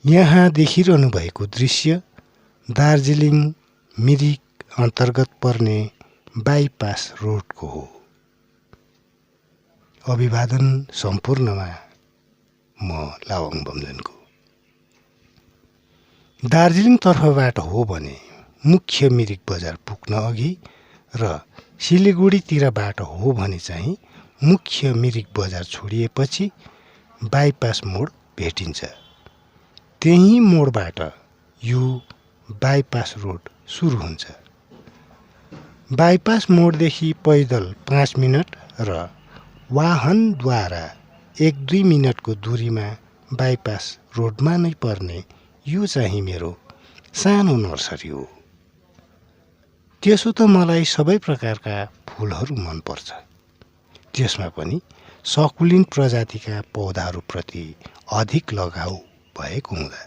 यहाँ देखिरहनु भएको दृश्य दार्जिलिङ मिरिक अन्तर्गत पर्ने बाइपास रोडको हो। अभिवादन सम्पूर्णमा म लावाङ बमजनको। दार्जिलिङ तर्फबाट हो भने मुख्य मिरिक बजार पुग्न अघि र सिलिगुडीतिरबाट हो भने चाहिँ मुख्य मिरिक बजार छोडिएपछि बाइपास मोड भेटिन्छ। त्यही मोडबाट यो बाइपास रोड सुरु हुन्छ। बाइपास मोडदेखि पैदल 5 मिनट र वाहनद्वारा 1-2 मिनटको दूरीमा बाइपास रोडमा नै पर्ने यो चाहिँ मेरो सानो नर्सरी हो। त्यसो त मलाई सबै प्रकारका फुलहरू मनपर्छ। त्यसमा पनि सकुलेन्ट प्रजातिका पौधाहरूप्रति अधिक लगाउ भएको हुँदा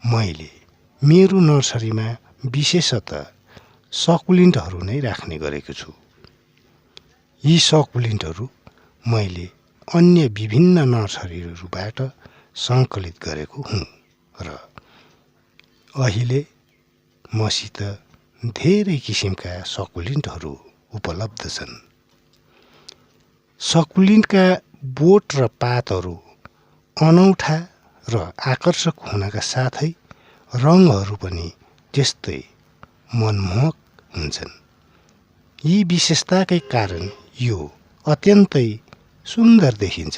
मैले मेरो नर्सरीमा विशेषतः सकुलेन्टहरू नै राख्ने गरेको छु। यी सकुलेन्टहरू मैले अन्य विभिन्न नर्सरीहरूबाट सङ्कलित गरेको हुँ र अहिले मसित धेरै किसिमका सकुलेन्टहरू उपलब्ध छन्। सकुलेन्टका बोट र पातहरू अनौठा र आकर्षक हुनका साथै रङहरू पनि त्यस्तै मनमोहक हुन्छन्। यी विशेषताकै कारण यो अत्यन्तै सुन्दर देखिन्छ।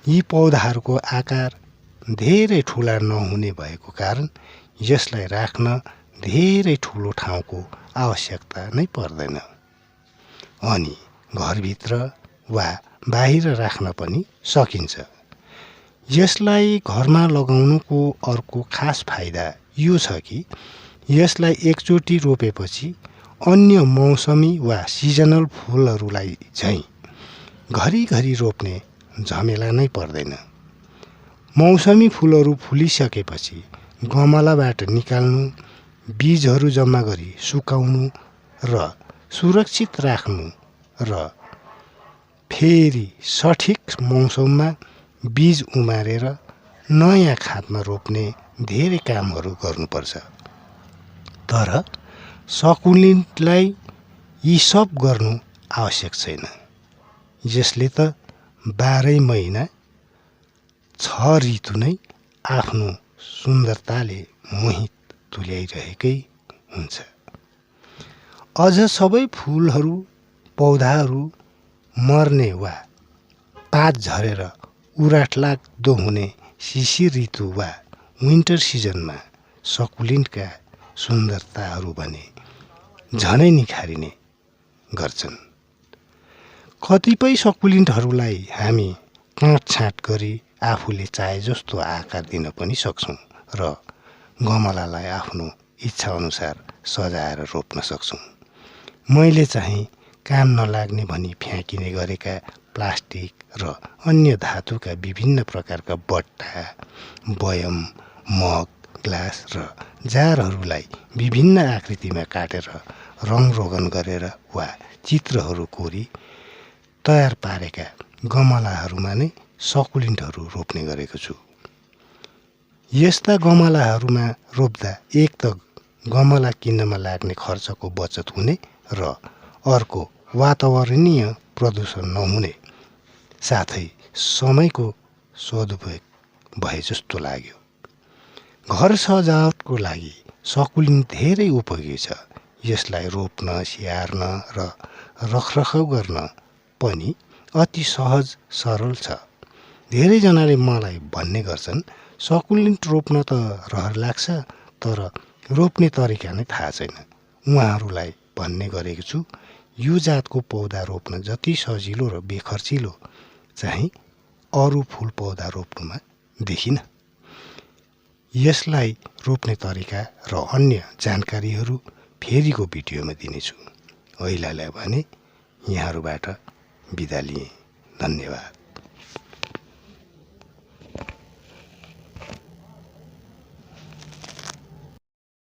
यी पौधाहरूको आकार धेरै ठुला नहुने भएको कारण यसलाई राख्न धेरै ठुलो ठाउँको आवश्यकता नै पर्दैन अनि घरभित्र वा बाहिर राख्न पनि सकिन्छ। यसलाई घरमा लगाउनुको अर्को खास फाइदा यो छ कि यसलाई एकचोटि रोपेपछि अन्य मौसमी वा सिजनल फुलहरूलाई झैँ घरिघरि रोप्ने झमेला नै पर्दैन। मौसमी फुलहरू फुलिसकेपछि गमलाबाट निकाल्नु, बीजहरू जम्मा गरी सुकाउनु र सुरक्षित राख्नु र फेरि सठिक मौसममा बीज उमारेर नयाँ खादमा रोप्ने धेरै कामहरू गर्नुपर्छ। तर सकुलेन्टलाई यी सब गर्नु आवश्यक छैन। यसले त 12 महिना 6 ऋतु नै आफ्नो सुन्दरताले मोहित तुल्याइरहेकै हुन्छ। अझ सबै फुलहरू पौधाहरू मर्ने वा पात झरेर उराठ लाग्दो हुने शिशिर ऋतु वा विन्टर सिजनमा सकुलेन्टका सुन्दरताहरू भने झनै निखारिने गर्छन्। कतिपय सकुलेन्टहरूलाई हामी काटछाँट गरी आफूले चाहे जस्तो आकार दिन पनि सक्छौँ र गमलालाई आफ्नो इच्छाअनुसार सजाएर रोप्न सक्छौँ। मैले चाहिँ काम नलाग्ने भनी फ्याँकिने गरेका प्लास्टिक र अन्य धातुका विभिन्न प्रकारका बट्टा, बयम, मग, ग्लास र जारहरूलाई विभिन्न आकृतिमा काटेर रङरोगन गरेर वा चित्रहरू कोरी तयार पारेका गमलाहरूमा नै सकुलेन्टहरू रोप्ने गरेको छु। यस्ता गमलाहरूमा रोप्दा एक त गमला किन्नमा लाग्ने खर्चको बचत हुने र अर्को वातावरणीय प्रदूषण नहुने साथै समयको सदुपयोग भए जस्तो लाग्यो। घर सजावटको लागि सकुलेन्ट धेरै उपयोगी छ। यसलाई रोप्न, स्याहार्न र रखरखाव गर्न पनि अति सहज सरल छ। धेरैजनाले मलाई भन्ने गर्छन्, सकुलेन्ट रोप्न त रहर लाग्छ तर रोप्ने तरिका नै थाहा छैन। उहाँहरूलाई भन्ने गरेको छु, यो जातको पौधा रोप्न जति सजिलो र बेखर्चिलो चाहिँ अरू फुल पौधा रोप्नुमा देखिन। यसलाई रोप्ने तरिका र अन्य जानकारीहरू फेरिको भिडियोमा दिनेछु। अहिलेलाई भने यहाँहरूबाट बिदा लिएँ। धन्यवाद।